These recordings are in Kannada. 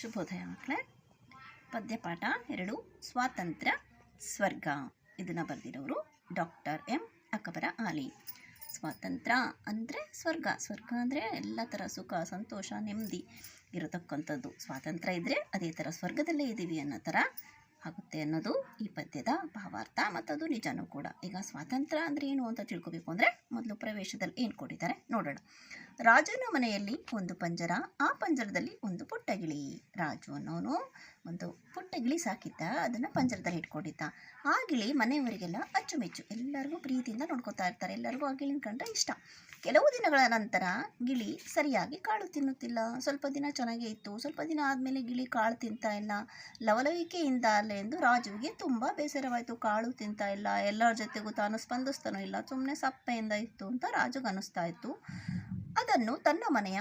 ಶುಭೋದಯ ಮಕ್ಕಳೇ. ಪದ್ಯಪಾಠ 2 ಸ್ವಾತಂತ್ರ್ಯ ಸ್ವರ್ಗ. ಇದನ್ನು ಬರೆದಿರೋರು ಡಾಕ್ಟರ್ ಎಂ ಅಕಬರ ಆಲಿ. ಸ್ವಾತಂತ್ರ್ಯ ಅಂದರೆ ಸ್ವರ್ಗ. ಸ್ವರ್ಗ ಅಂದರೆ ಎಲ್ಲ ಥರ ಸುಖ ಸಂತೋಷ ನೆಮ್ಮದಿ ಇರತಕ್ಕಂಥದ್ದು. ಸ್ವಾತಂತ್ರ್ಯ ಇದ್ದರೆ ಅದೇ ಥರ ಸ್ವರ್ಗದಲ್ಲೇ ಇದ್ದೀವಿ ಅನ್ನೋ ಥರ ಆಗುತ್ತೆ ಅನ್ನೋದು ಈ ಪದ್ಯದ ಭಾವಾರ್ಥ, ಮತ್ತು ಅದು ನಿಜನೂ ಕೂಡ. ಈಗ ಸ್ವಾತಂತ್ರ್ಯ ಅಂದರೆ ಏನು ಅಂತ ತಿಳ್ಕೊಬೇಕು ಅಂದರೆ ಮೊದಲು ಪ್ರವೇಶದಲ್ಲಿ ಏನು ಕೊಟ್ಟಿದ್ದಾರೆ ನೋಡೋಣ. ರಾಜನ ಮನೆಯಲ್ಲಿ ಒಂದು ಪಂಜರ, ಆ ಪಂಜರದಲ್ಲಿ ಒಂದು ಪುಟ್ಟ ಗಿಳಿ. ರಾಜು ಅನ್ನೋನು ಒಂದು ಪುಟ್ಟ ಗಿಳಿ ಸಾಕಿದ್ದ, ಅದನ್ನು ಪಂಜರದಲ್ಲಿ ಇಟ್ಕೊಂಡಿದ್ದ. ಆ ಗಿಳಿ ಮನೆಯವರಿಗೆಲ್ಲ ಅಚ್ಚುಮೆಚ್ಚು, ಎಲ್ಲರಿಗೂ ಪ್ರೀತಿಯಿಂದ ನೋಡ್ಕೊತಾ ಇರ್ತಾರೆ. ಎಲ್ಲರಿಗೂ ಆ ಗಿಳಿನ ಕಂಡ್ರೆ ಇಷ್ಟ. ಕೆಲವು ದಿನಗಳ ನಂತರ ಗಿಳಿ ಸರಿಯಾಗಿ ಕಾಳು ತಿನ್ನುತ್ತಿಲ್ಲ. ಸ್ವಲ್ಪ ದಿನ ಚೆನ್ನಾಗೇ ಇತ್ತು. ಸ್ವಲ್ಪ ದಿನ ಆದಮೇಲೆ ಗಿಳಿ ಕಾಳು ತಿಂತಾ ಇಲ್ಲ. ಲವಲವಿಕೆಯಿಂದ ಅಲ್ಲ ಎಂದು ರಾಜುವಿಗೆ ತುಂಬ ಬೇಸರವಾಯಿತು. ಕಾಳು ತಿಂತಾ ಇಲ್ಲ, ಎಲ್ಲರ ಜೊತೆಗೂ ತಾನು ಸ್ಪಂದಿಸ್ತಾನೋ ಇಲ್ಲ, ಸುಮ್ಮನೆ ಸಪ್ಪೆಯಿಂದ ಇತ್ತು ಅಂತ ರಾಜುಗೆ ಅನ್ನಿಸ್ತಾ ಇತ್ತು. ಅದನ್ನು ತನ್ನ ಮನೆಯ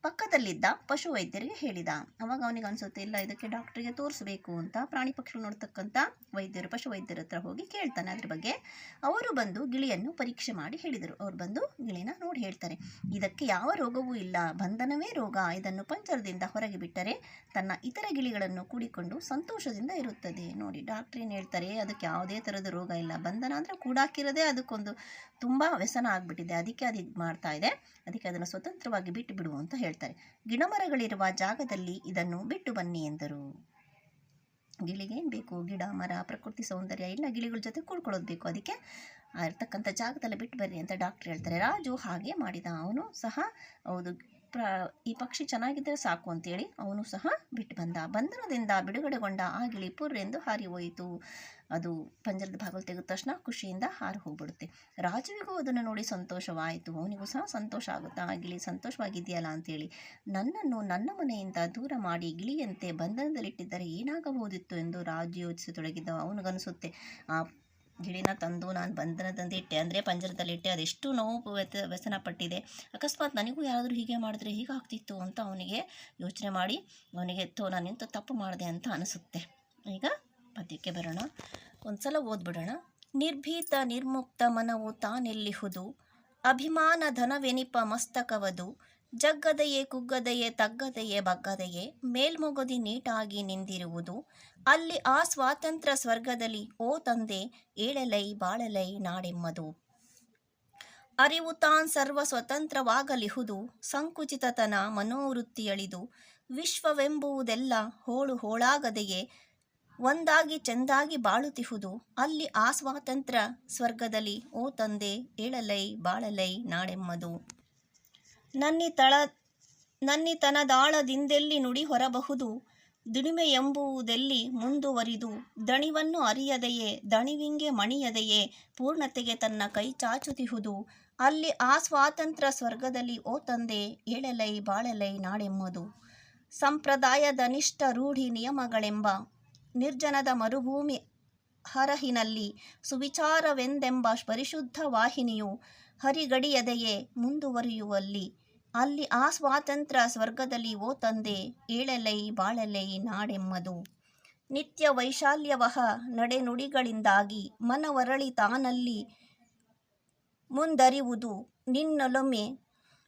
ಪಕ್ಕದಲ್ಲಿದ್ದ ಪಶು ವೈದ್ಯರಿಗೆ ಹೇಳಿದ. ಅವಾಗ ಅವನಿಗೆ ಅನಿಸುತ್ತೆ, ಇಲ್ಲ ಇದಕ್ಕೆ ಡಾಕ್ಟ್ರಿಗೆ ತೋರಿಸ್ಬೇಕು ಅಂತ. ಪ್ರಾಣಿ ಪಕ್ಷಿ ನೋಡ್ತಕ್ಕಂಥ ವೈದ್ಯರು, ಪಶು ವೈದ್ಯರ ಹತ್ರ ಹೋಗಿ ಕೇಳ್ತಾನೆ ಅದ್ರ ಬಗ್ಗೆ. ಅವರು ಬಂದು ಗಿಳಿಯನ್ನು ಪರೀಕ್ಷೆ ಮಾಡಿ ಹೇಳಿದರು. ಅವ್ರು ಬಂದು ಗಿಳಿನ ನೋಡಿ ಹೇಳ್ತಾರೆ, ಇದಕ್ಕೆ ಯಾವ ರೋಗವೂ ಇಲ್ಲ, ಬಂಧನವೇ ರೋಗ. ಇದನ್ನು ಪಂಜರದಿಂದ ಹೊರಗೆ ಬಿಟ್ಟರೆ ತನ್ನ ಇತರ ಗಿಳಿಗಳನ್ನು ಕೂಡಿಕೊಂಡು ಸಂತೋಷದಿಂದ ಇರುತ್ತದೆ. ನೋಡಿ, ಡಾಕ್ಟ್ರ್ ಏನು ಹೇಳ್ತಾರೆ, ಅದಕ್ಕೆ ಯಾವುದೇ ಥರದ ರೋಗ ಇಲ್ಲ. ಬಂಧನ ಅಂದರೆ ಕೂಡಾಕಿರೋದೇ ಅದಕ್ಕೊಂದು ತುಂಬ ವ್ಯಸನ ಆಗಿಬಿಟ್ಟಿದೆ, ಅದಕ್ಕೆ ಅದು ಇದು ಮಾಡ್ತಾ ಇದೆ, ಅದಕ್ಕೆ ಅದನ್ನು ಸ್ವತಂತ್ರವಾಗಿ ಬಿಟ್ಟು ಬಿಡು ಅಂತ ಹೇಳ್ತಾರೆ. ಗಿಡಮರಗಳಿರುವ ಜಾಗದಲ್ಲಿ ಇದನ್ನು ಬಿಟ್ಟು ಬನ್ನಿ ಎಂದರು. ಗಿಳಿಗೇನು ಬೇಕು? ಗಿಡ ಮರ ಪ್ರಕೃತಿ ಸೌಂದರ್ಯ ಎಲ್ಲ ಗಿಳಿಗಳ ಜೊತೆ ಕೂಡ್ಕೊಳ್ಳೋದು ಬೇಕು. ಅದಕ್ಕೆ ಇರ್ತಕ್ಕಂಥ ಜಾಗದಲ್ಲಿ ಬಿಟ್ಟು ಬರ್ರಿ ಅಂತ ಡಾಕ್ಟ್ರ್ ಹೇಳ್ತಾರೆ. ರಾಜು ಹಾಗೆ ಮಾಡಿದ. ಅವನು ಸಹ ಹೌದು, ಈ ಪಕ್ಷಿ ಚೆನ್ನಾಗಿದ್ದರೆ ಸಾಕು ಅಂತೇಳಿ ಅವನು ಸಹ ಬಿಟ್ಟು ಬಂದ. ಬಂಧನದಿಂದ ಬಿಡುಗಡೆಗೊಂಡ ಆ ಗಿಳಿ ಪುರ್ ಎಂದು ಹಾರಿ ಹೋಯಿತು. ಅದು ಪಂಜರದ ಭಾಗಲು ತೆಗೆದ ತಕ್ಷಣ ಖುಷಿಯಿಂದ ಹಾರಿ ಹೋಗ್ಬಿಡುತ್ತೆ. ರಾಜುವಿಗೂ ಅದನ್ನು ನೋಡಿ ಸಂತೋಷವಾಯಿತು. ಅವನಿಗೂ ಸಹ ಸಂತೋಷ ಆಗುತ್ತಾ, ಆ ಗಿಳಿ ಸಂತೋಷವಾಗಿದೆಯಲ್ಲ ಅಂತೇಳಿ. ನನ್ನನ್ನು ನನ್ನ ಮನೆಯಿಂದ ದೂರ ಮಾಡಿ ಗಿಳಿಯಂತೆ ಬಂಧನದಲ್ಲಿಟ್ಟಿದ್ದರೆ ಏನಾಗಬಹುದಿತ್ತು ಎಂದು ರಾಜು ಯೋಚಿಸತೊಡಗಿದ್ದ. ಅವನಿಗನಿಸುತ್ತೆ, ಆ ಗಿಳಿನ ತಂದು ನಾನು ಬಂಧನದಂದಿಟ್ಟೆ, ಅಂದರೆ ಪಂಜರದಲ್ಲಿಟ್ಟೆ, ಅದೆಷ್ಟು ನೋವು ವ್ಯಸನ ಪಟ್ಟಿದೆ. ಅಕಸ್ಮಾತ್ ನನಗೂ ಯಾರಾದರೂ ಹೀಗೆ ಮಾಡಿದ್ರೆ ಹೀಗಾಗ್ತಿತ್ತು ಅಂತ ಅವನಿಗೆ ಯೋಚನೆ ಮಾಡಿ ಅವನಿಗೆ ನಾನು ಇಂಥ ತಪ್ಪು ಮಾಡಿದೆ ಅಂತ ಅನಿಸುತ್ತೆ. ಈಗ ಪದ್ಯಕ್ಕೆ ಬರೋಣ. ಒಂದು ಸಲ ಓದ್ಬಿಡೋಣ. ನಿರ್ಭೀತ ನಿರ್ಮುಕ್ತ ಮನವು ತಾನೆಲ್ಲಿಹುದು, ಅಭಿಮಾನ ಧನವೆನಿಪ ಮಸ್ತಕವದು, ಜಗ್ಗದೆಯೇ ಕುಗ್ಗದೆಯೇ ತಗ್ಗದೆಯೇ ಬಗ್ಗದೆಯೇ ಮೇಲ್ಮೊಗದಿ ನೀಟಾಗಿ ನಿಂದಿರುವುದು, ಅಲ್ಲಿ ಆ ಸ್ವಾತಂತ್ರ್ಯ ಸ್ವರ್ಗದಲ್ಲಿ ಓ ತಂದೆ ಏಳಲೈ ಬಾಳಲೈ ನಾಡೆಮ್ಮದು. ಅರಿವು ತಾನ್ ಸರ್ವ ಸ್ವತಂತ್ರವಾಗಲಿಹುದು, ಸಂಕುಚಿತತನ ಮನೋವೃತ್ತಿಯಳಿದು, ವಿಶ್ವವೆಂಬುವುದೆಲ್ಲ ಹೋಳು ಹೋಳಾಗದೆಯೇ ಒಂದಾಗಿ ಚೆಂದಾಗಿ ಬಾಳುತ್ತಿಹುದು, ಅಲ್ಲಿ ಆ ಸ್ವಾತಂತ್ರ್ಯ ಸ್ವರ್ಗದಲ್ಲಿ ಓ ತಂದೆ ಏಳಲೈ ಬಾಳಲೈ ನಾಡೆಮ್ಮದು. ನನ್ನಿತನದಾಳದಿಂದೆಲ್ಲಿ ನುಡಿ ಹೊರಬಹುದು, ದುಡಿಮೆಯೆಂಬುವುದೆಲ್ಲಿ ಮುಂದುವರಿದು, ದಣಿವನ್ನು ಅರಿಯದೆಯೇ ದಣಿವಿಂಗೆ ಮಣಿಯದೆಯೇ ಪೂರ್ಣತೆಗೆ ತನ್ನ ಕೈ ಚಾಚುತ್ತಿಹುದು, ಅಲ್ಲಿ ಆ ಸ್ವಾತಂತ್ರ್ಯ ಸ್ವರ್ಗದಲ್ಲಿ ಓ ತಂದೆ ಏಳಲೈ ಬಾಳಲೈ ನಾಡೆಮ್ಮದು. ಸಂಪ್ರದಾಯದ ನಿಷ್ಠ ರೂಢಿ ನಿಯಮಗಳೆಂಬ ನಿರ್ಜನದ ಮರುಭೂಮಿ ಹರಹಿನಲ್ಲಿ ಸುವಿಚಾರವೆಂದೆಂಬ ಪರಿಶುದ್ಧ ವಾಹಿನಿಯು ಹರಿಗಡಿಯದೆಯೇ ಮುಂದುವರಿಯುವಲ್ಲಿ, ಅಲ್ಲಿ ಆ ಸ್ವಾತಂತ್ರ್ಯ ಸ್ವರ್ಗದಲ್ಲಿ ಓ ತಂದೆ ಏಳಲೈ ಬಾಳಲೈ ನಾಡೆಮ್ಮದು. ನಿತ್ಯ ವೈಶಾಲ್ಯವಹ ನಡೆನುಡಿಗಳಿಂದಾಗಿ ಮನವರಳಿ ತಾನಲ್ಲಿ ಮುಂದರಿವುದು,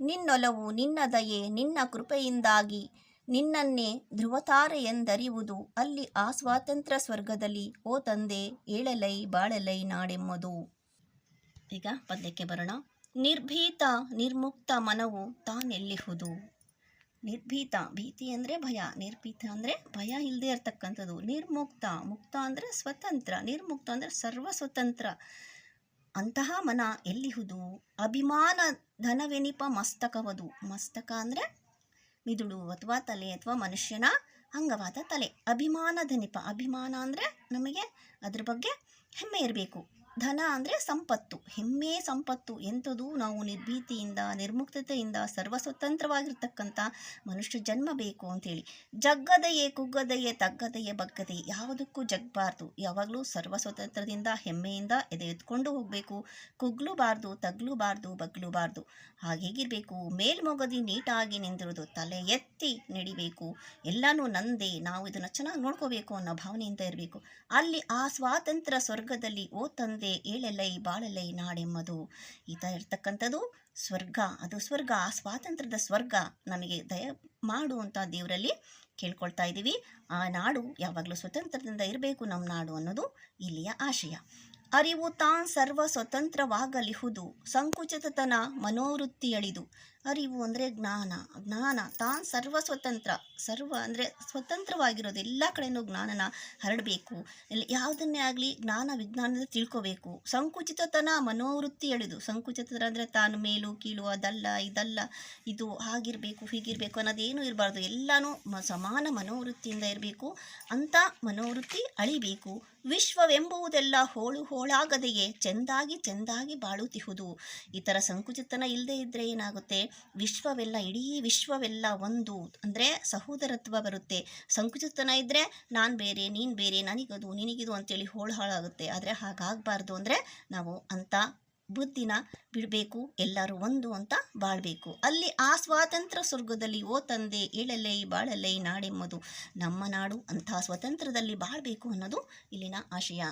ನಿನ್ನೊಲವು ನಿನ್ನ ದಯೆ ನಿನ್ನ ಕೃಪೆಯಿಂದಾಗಿ ನಿನ್ನನ್ನೇ ಧ್ರುವತಾರೆಯೆಂದರಿವುದು, ಅಲ್ಲಿ ಆ ಸ್ವಾತಂತ್ರ್ಯ ಸ್ವರ್ಗದಲ್ಲಿ ಓ ತಂದೆ ಏಳಲೈ ಬಾಳಲೈ ನಾಡೆಮ್ಮದು. ಈಗ ಪದ್ಯಕ್ಕೆ ಬರೋಣ. ನಿರ್ಭೀತ ನಿರ್ಮುಕ್ತ ಮನವು ತಾನೆಲ್ಲಿಹುದು. ನಿರ್ಭೀತ, ಭೀತಿ ಅಂದರೆ ಭಯ, ನಿರ್ಭೀತ ಅಂದರೆ ಭಯ ಇಲ್ಲದೆ ಇರತಕ್ಕಂಥದ್ದು. ನಿರ್ಮುಕ್ತ, ಮುಕ್ತ ಅಂದರೆ ಸ್ವತಂತ್ರ, ನಿರ್ಮುಕ್ತ ಅಂದರೆ ಸರ್ವ ಸ್ವತಂತ್ರ. ಅಂತಹ ಮನ ಎಲ್ಲಿಹುದು. ಅಭಿಮಾನ ಧನವೆನಿಪ ಮಸ್ತಕವದು. ಮಸ್ತಕ ಅಂದರೆ ಮಿದುಳು ಅಥವಾ ತಲೆ ಅಥವಾ ಮನುಷ್ಯನ ಅಂಗವಾದ ತಲೆ. ಅಭಿಮಾನ ಧನಿಪ, ಅಭಿಮಾನ ಅಂದರೆ ನಮಗೆ ಅದ್ರ ಬಗ್ಗೆ ಹೆಮ್ಮೆ ಇರಬೇಕು. ಧನ ಅಂದರೆ ಸಂಪತ್ತು, ಹೆಮ್ಮೆ ಸಂಪತ್ತು. ಎಂಥದ್ದು? ನಾವು ನಿರ್ಭೀತಿಯಿಂದ ನಿರ್ಮುಕ್ತತೆಯಿಂದ ಸರ್ವಸ್ವತಂತ್ರವಾಗಿರ್ತಕ್ಕಂಥ ಮನುಷ್ಯ ಜನ್ಮ ಬೇಕು ಅಂಥೇಳಿ. ಜಗ್ಗದೆಯೇ ಕುಗ್ಗದೆಯೇ ತಗ್ಗದೆಯೇ ಬಗ್ಗದೆಯೇ, ಯಾವುದಕ್ಕೂ ಜಗ್ಬಾರ್ದು. ಯಾವಾಗಲೂ ಸರ್ವಸ್ವತಂತ್ರದಿಂದ ಹೆಮ್ಮೆಯಿಂದ ಎದೆ ಎತ್ಕೊಂಡು ಹೋಗಬೇಕು. ಕುಗ್ಲೂಬಾರ್ದು, ತಗ್ಲೂಬಾರ್ದು, ಬಗ್ಲೂಬಾರ್ದು, ಹಾಗೇಗಿರಬೇಕು. ಮೇಲ್ಮೊಗದಿ ನೀಟಾಗಿ ನಿಂದಿರೋದು, ತಲೆ ಎತ್ತಿ ನಡಿಬೇಕು. ಎಲ್ಲನೂ ನಂದೇ, ನಾವು ಇದನ್ನು ಚೆನ್ನಾಗಿ ನೋಡ್ಕೋಬೇಕು ಅನ್ನೋ ಭಾವನೆಯಿಂದ ಇರಬೇಕು. ಅಲ್ಲಿ ಆ ಸ್ವಾತಂತ್ರ್ಯ ಸ್ವರ್ಗದಲ್ಲಿ ಓ ತಂದೆ ತಂದೆ ಏಳೆಲ್ಲೈ ಬಾಳಲೈ ನಾಡೆಂಬುದು. ಈತ ಇರ್ತಕ್ಕಂಥದ್ದು ಸ್ವರ್ಗ, ಅದು ಸ್ವರ್ಗ, ಆ ಸ್ವಾತಂತ್ರ್ಯದ ಸ್ವರ್ಗ ನಮಗೆ ದಯ ಮಾಡುವಂಥ ದೇವರಲ್ಲಿ ಕೇಳ್ಕೊಳ್ತಾ ಇದ್ದೀವಿ. ಆ ನಾಡು ಯಾವಾಗಲೂ ಸ್ವತಂತ್ರದಿಂದ ಇರಬೇಕು ನಮ್ಮ ನಾಡು ಅನ್ನೋದು ಇಲ್ಲಿಯ ಆಶಯ. ಅರಿವು ತಾನ್ ಸರ್ವ ಸ್ವತಂತ್ರವಾಗಲಿಹುದು, ಸಂಕುಚಿತತನ ಮನೋವೃತ್ತಿಯಳಿದು. ಅರಿವು ಅಂದರೆ ಜ್ಞಾನ, ಜ್ಞಾನ ತಾನ್ ಸರ್ವ ಸ್ವತಂತ್ರ, ಸರ್ವ ಅಂದರೆ ಸ್ವತಂತ್ರವಾಗಿರೋದು, ಎಲ್ಲ ಕಡೆಯೂ ಜ್ಞಾನನ ಹರಡಬೇಕು. ಯಾವುದನ್ನೇ ಆಗಲಿ ಜ್ಞಾನ ವಿಜ್ಞಾನದ ತಿಳ್ಕೋಬೇಕು. ಸಂಕುಚಿತತನ ಮನೋವೃತ್ತಿ ಎಳೆದು, ಸಂಕುಚಿತತನ ಅಂದರೆ ತಾನು ಮೇಲು ಕೀಳು, ಅದಲ್ಲ ಇದಲ್ಲ, ಇದು ಹಾಗಿರಬೇಕು ಹೀಗಿರಬೇಕು ಅನ್ನೋದೇನೂ ಇರಬಾರ್ದು. ಎಲ್ಲನೂ ಸಮಾನ ಮನೋವೃತ್ತಿಯಿಂದ ಇರಬೇಕು. ಅಂಥ ಮನೋವೃತ್ತಿ ಅಳಿಬೇಕು. ವಿಶ್ವವೆಂಬುವುದೆಲ್ಲ ಹೋಳು ಹೋಳಾಗದೆಯೇ ಚೆಂದಾಗಿ ಬಾಳುತ್ತಿಹುದು. ಈ ಥರ ಸಂಕುಚಿತನ ಇಲ್ಲದೆ ಇದ್ದರೆ ಏನಾಗುತ್ತೆ, ವಿಶ್ವವೆಲ್ಲ, ಇಡೀ ವಿಶ್ವವೆಲ್ಲ ಒಂದು ಅಂದರೆ ಸಹೋದರತ್ವ ಬರುತ್ತೆ. ಸಂಕುಚಿತನ ಇದ್ದರೆ ನಾನು ಬೇರೆ ನೀನು ಬೇರೆ, ನನಗದು ನಿನಗಿದು ಅಂತೇಳಿ ಹಾಳಾಗುತ್ತೆ. ಆದರೆ ಹಾಗಾಗಬಾರ್ದು. ಅಂದರೆ ನಾವು ಅಂಥ ಬುದ್ಧಿನ ಬಿಡಬೇಕು, ಎಲ್ಲರೂ ಒಂದು ಅಂತ ಬಾಳಬೇಕು. ಅಲ್ಲಿ ಆ ಸ್ವಾತಂತ್ರ್ಯ ಸ್ವರ್ಗದಲ್ಲಿ ಓ ತಂದೆ ಏಳಲೈ ಬಾಳಲೈ ನಾಡೆಂಬುದು. ನಮ್ಮ ನಾಡು ಅಂಥ ಸ್ವತಂತ್ರದಲ್ಲಿ ಬಾಳಬೇಕು ಅನ್ನೋದು ಇಲ್ಲಿನ ಆಶಯ.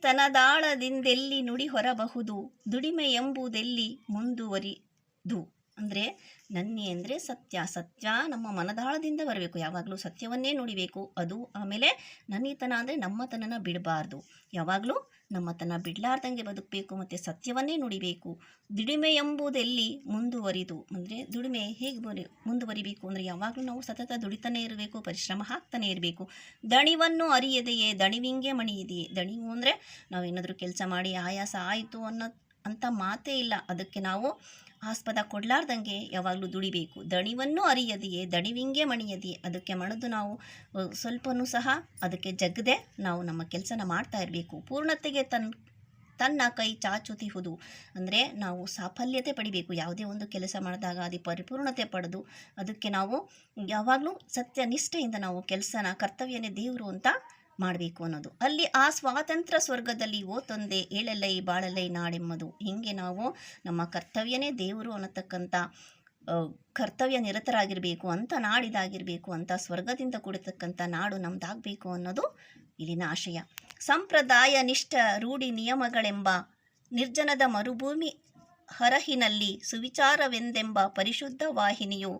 ತನದಾಳದಿಂದೆಲ್ಲಿ ನುಡಿ ಹೊರಬಹುದು, ದುಡಿಮೆ ಎಂಬುದೆಲ್ಲಿ ಮುಂದುವರಿದು. ಅಂದರೆ ನನ್ನಿ ಅಂದರೆ ಸತ್ಯ, ಸತ್ಯ ನಮ್ಮ ಮನದಾಳದಿಂದ ಬರಬೇಕು. ಯಾವಾಗಲೂ ಸತ್ಯವನ್ನೇ ನುಡಿಬೇಕು. ಅದು ಆಮೇಲೆ ನನ್ನಿತನ ಅಂದರೆ ನಮ್ಮತನನ ಬಿಡಬಾರ್ದು. ಯಾವಾಗಲೂ ನಮ್ಮತನ ಬಿಡಲಾರ್ದಂಗೆ ಬದುಕಬೇಕು ಮತ್ತು ಸತ್ಯವನ್ನೇ ನುಡಿಬೇಕು. ದುಡಿಮೆ ಎಂಬುದೆಲ್ಲಿ ಮುಂದುವರಿದು ಅಂದರೆ ದುಡಿಮೆ ಹೇಗೆ ಮುಂದುವರಿಬೇಕು ಅಂದರೆ ಯಾವಾಗಲೂ ನಾವು ಸತತ ದುಡಿತಾನೇ ಇರಬೇಕು, ಪರಿಶ್ರಮ ಹಾಕ್ತಾನೆ ಇರಬೇಕು. ದಣಿವನ್ನು ಅರಿಯದೆಯೇ ದಣಿವಿಂಗೆ ಮಣಿಯಿದೆಯೇ. ದಣಿವು ಅಂದರೆ ನಾವೇನಾದರೂ ಕೆಲಸ ಮಾಡಿ ಆಯಾಸ ಆಯಿತು ಅಂತ ಮಾತೇ ಇಲ್ಲ. ಅದಕ್ಕೆ ನಾವು ಆಸ್ಪದ ಕೊಡಲಾರ್ದಂಗೆ ಯಾವಾಗಲೂ ದುಡಿಬೇಕು. ದಣಿವನ್ನು ಅರಿಯದೆಯೇ ದಣಿವಿಂಗೆ ಮಣಿಯದೆಯೇ. ಅದಕ್ಕೆ ಮಣಿದು ನಾವು ಸ್ವಲ್ಪನೂ ಸಹ ಅದಕ್ಕೆ ಜಗ್ಗದೆ ನಾವು ನಮ್ಮ ಕೆಲಸನ ಮಾಡ್ತಾ ಇರಬೇಕು. ಪೂರ್ಣತೆಗೆ ತನ್ನ ಕೈ ಚಾಚುತ್ತಿಹುದು ಅಂದರೆ ನಾವು ಸಾಫಲ್ಯತೆ ಪಡಿಬೇಕು. ಯಾವುದೇ ಒಂದು ಕೆಲಸ ಮಾಡಿದಾಗ ಅದು ಪರಿಪೂರ್ಣತೆ ಪಡೆದು ಅದಕ್ಕೆ ನಾವು ಯಾವಾಗಲೂ ಸತ್ಯನಿಷ್ಠೆಯಿಂದ ನಾವು ಕೆಲಸನ ಕರ್ತವ್ಯನೇ ದೇವರು ಅಂತ ಮಾಡಬೇಕು ಅನ್ನೋದು. ಅಲ್ಲಿ ಆ ಸ್ವಾತಂತ್ರ್ಯ ಸ್ವರ್ಗದಲ್ಲಿ ಓ ತಂದೆ ಏಳಲೈ ಬಾಳಲೈ ನಾಡೆಂಬುದು. ಹೀಗೆ ನಾವು ನಮ್ಮ ಕರ್ತವ್ಯನೇ ದೇವರು ಅನ್ನತಕ್ಕಂಥ ಕರ್ತವ್ಯ ನಿರತರಾಗಿರಬೇಕು, ಅಂತ ನಾಡಿದಾಗಿರಬೇಕು, ಅಂತ ಸ್ವರ್ಗದಿಂದ ಕೂಡಿರ್ತಕ್ಕಂಥ ನಾಡು ನಮ್ಮದಾಗಬೇಕು ಅನ್ನೋದು ಇಲ್ಲಿನ ಆಶಯ. ಸಂಪ್ರದಾಯ ನಿಷ್ಠ ರೂಢಿ ನಿಯಮಗಳೆಂಬ ನಿರ್ಜನದ ಮರುಭೂಮಿ ಹರಹಿನಲ್ಲಿ ಸುವಿಚಾರವೆಂದೆಂಬ ಪರಿಶುದ್ಧ ವಾಹಿನಿಯು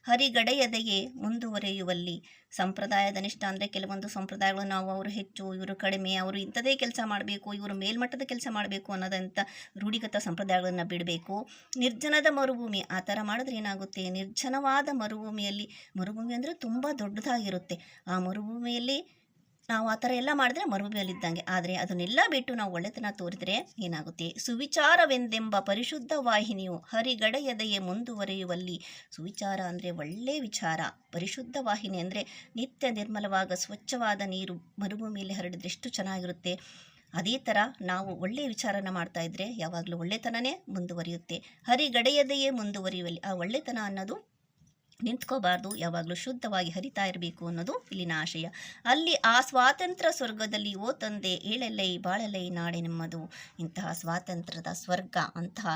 ಹರಿಗಡೆಯದೆಯೇ ಮುಂದುವರಿಯುವಲ್ಲಿ. ಸಂಪ್ರದಾಯದ ನಿಷ್ಠ ಅಂದರೆ ಕೆಲವೊಂದು ಸಂಪ್ರದಾಯಗಳು ನಾವು ಅವರು ಹೆಚ್ಚು ಇವರು ಕಡಿಮೆ, ಅವರು ಇಂಥದೇ ಕೆಲಸ ಮಾಡಬೇಕು, ಇವರು ಮೇಲ್ಮಟ್ಟದ ಕೆಲಸ ಮಾಡಬೇಕು ಅನ್ನೋದಂಥ ರೂಢಿಗತ ಸಂಪ್ರದಾಯಗಳನ್ನು ಬಿಡಬೇಕು. ನಿರ್ಜನದ ಮರುಭೂಮಿ ಆ ಥರ ಮಾಡಿದ್ರೆ ಏನಾಗುತ್ತೆ, ನಿರ್ಜನವಾದ ಮರುಭೂಮಿ ಅಂದರೆ ತುಂಬ ದೊಡ್ಡದಾಗಿರುತ್ತೆ. ಆ ಮರುಭೂಮಿಯಲ್ಲಿ ನಾವು ಆ ಥರ ಎಲ್ಲ ಮಾಡಿದ್ರೆ ಮರುಭೂಮಿಯಲ್ಲಿದ್ದಂಗೆ. ಆದರೆ ಅದನ್ನೆಲ್ಲ ಬಿಟ್ಟು ನಾವು ಒಳ್ಳೆತನ ತೋರಿದರೆ ಏನಾಗುತ್ತೆ, ಸುವಿಚಾರವೆಂದೆಂಬ ಪರಿಶುದ್ಧ ವಾಹಿನಿಯು ಹರಿಗಡೆಯದೆಯೇ ಮುಂದುವರಿಯುವಲ್ಲಿ. ಸುವಿಚಾರ ಅಂದರೆ ಒಳ್ಳೆಯ ವಿಚಾರ, ಪರಿಶುದ್ಧ ವಾಹಿನಿ ಅಂದರೆ ನಿತ್ಯ ನಿರ್ಮಲವಾದ ಸ್ವಚ್ಛವಾದ ನೀರು ಮರುಭೂಮಿಯಲ್ಲಿ ಹರಡಿದ್ರೆ ಎಷ್ಟು ಚೆನ್ನಾಗಿರುತ್ತೆ. ಅದೇ ಥರ ನಾವು ಒಳ್ಳೆಯ ವಿಚಾರನ ಮಾಡ್ತಾ ಇದ್ದರೆ ಯಾವಾಗಲೂ ಒಳ್ಳೆತನನೇ ಮುಂದುವರಿಯುತ್ತೆ. ಹರಿಗಡೆಯದೆಯೇ ಮುಂದುವರಿಯುವಲ್ಲಿ. ಆ ಒಳ್ಳೆತನ ಅನ್ನೋದು ನಿಂತ್ಕೋಬಾರ್ದು, ಯಾವಾಗಲೂ ಶುದ್ಧವಾಗಿ ಹರಿತಾ ಇರಬೇಕು ಅನ್ನೋದು ಇಲ್ಲಿನ ಆಶಯ. ಅಲ್ಲಿ ಆ ಸ್ವಾತಂತ್ರ್ಯ ಸ್ವರ್ಗದಲ್ಲಿ ಓ ತಂದೆ ಏಳಲೈ ಬಾಳಲೈ ನಾಡೆನೆಂಬುದು. ಇಂತಹ ಸ್ವಾತಂತ್ರ್ಯದ ಸ್ವರ್ಗ, ಅಂತಹ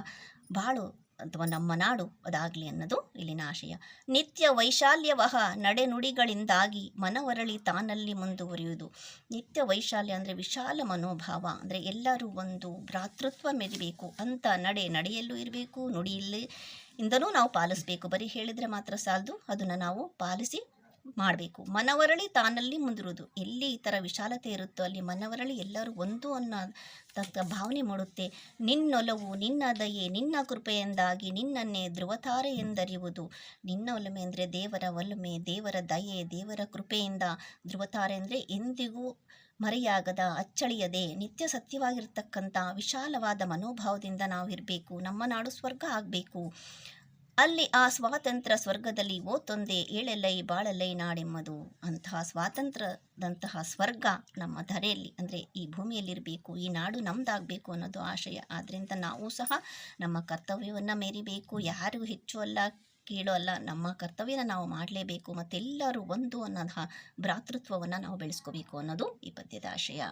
ಬಾಳು ಅಥವಾ ನಮ್ಮ ನಾಡು ಅದಾಗಲಿ ಅನ್ನೋದು ಇಲ್ಲಿನ ಆಶಯ. ನಿತ್ಯ ವೈಶಾಲ್ಯವಹ ನಡೆನುಡಿಗಳಿಂದಾಗಿ ಮನವರಳಿ ತಾನಲ್ಲಿ ಮುಂದುವರಿಯುವುದು. ನಿತ್ಯ ವೈಶಾಲ್ಯ ಅಂದರೆ ವಿಶಾಲ ಮನೋಭಾವ, ಅಂದರೆ ಎಲ್ಲರೂ ಒಂದು ಭ್ರಾತೃತ್ವ ಮೆರಿಬೇಕು ಅಂತ ನಡೆಯಲ್ಲೂ ಇರಬೇಕು, ನುಡಿಯಲ್ಲಿ ಇಂದನೂ ನಾವು ಪಾಲಿಸಬೇಕು. ಬರೀ ಹೇಳಿದರೆ ಮಾತ್ರ ಸಾಲದು, ಅದನ್ನು ನಾವು ಪಾಲಿಸಿ ಮಾಡಬೇಕು. ಮನವರಳಿ ತಾನಲ್ಲಿ ಮುಂದಿರುವುದು. ಎಲ್ಲಿ ಈ ಥರ ವಿಶಾಲತೆ ಇರುತ್ತೋ ಅಲ್ಲಿ ಮನವರಳಿ ಎಲ್ಲರೂ ಒಂದು ಅನ್ನೋ ಭಾವನೆ ಮೂಡುತ್ತೆ. ನಿನ್ನೊಲವು ನಿನ್ನ ದಯೆ ನಿನ್ನ ಕೃಪೆಯಿಂದಾಗಿ ನಿನ್ನನ್ನೇ ಧ್ರುವತಾರೆ ಎಂದರಿಯುವುದು. ನಿನ್ನ ಒಲುಮೆ ಅಂದರೆ ದೇವರ ಒಲುಮೆ, ದೇವರ ದಯೆ, ದೇವರ ಕೃಪೆಯಿಂದ. ಧ್ರುವತಾರೆ ಅಂದರೆ ಎಂದಿಗೂ ಮರೆಯಾಗದ, ಅಚ್ಚಳಿಯದೆ, ನಿತ್ಯ ಸತ್ಯವಾಗಿರ್ತಕ್ಕಂಥ ವಿಶಾಲವಾದ ಮನೋಭಾವದಿಂದ ನಾವು ಇರಬೇಕು. ನಮ್ಮ ನಾಡು ಸ್ವರ್ಗ ಆಗಬೇಕು. ಅಲ್ಲಿ ಆ ಸ್ವಾತಂತ್ರ್ಯ ಸ್ವರ್ಗದಲ್ಲಿ ಓ ತಂದೆ ಏಳಲೈ ಬಾಳಲೈ ನಾಡೆಂಬುದು. ಅಂತಹ ಸ್ವಾತಂತ್ರ್ಯದಂತಹ ಸ್ವರ್ಗ ನಮ್ಮ ಧರೆಯಲ್ಲಿ ಅಂದರೆ ಈ ಭೂಮಿಯಲ್ಲಿರಬೇಕು, ಈ ನಾಡು ನಮ್ಮದಾಗಬೇಕು ಅನ್ನೋದು ಆಶಯ. ಆದ್ದರಿಂದ ನಾವು ಸಹ ನಮ್ಮ ಕರ್ತವ್ಯವನ್ನು ಮೆರಿಬೇಕು. ಯಾರು ಹೆಚ್ಚು ಅಲ್ಲ ಕೀಳು ಅಲ್ಲ, ನಮ್ಮ ಕರ್ತವ್ಯನ ನಾವು ಮಾಡಲೇಬೇಕು. ಮತ್ತೆಲ್ಲರೂ ಒಂದು ಅನ್ನೋದ ಭ್ರಾತೃತ್ವವನ್ನು ನಾವು ಬೆಳೆಸ್ಕೋಬೇಕು ಅನ್ನೋದು ಈ ಪದ್ಯದ ಆಶಯ.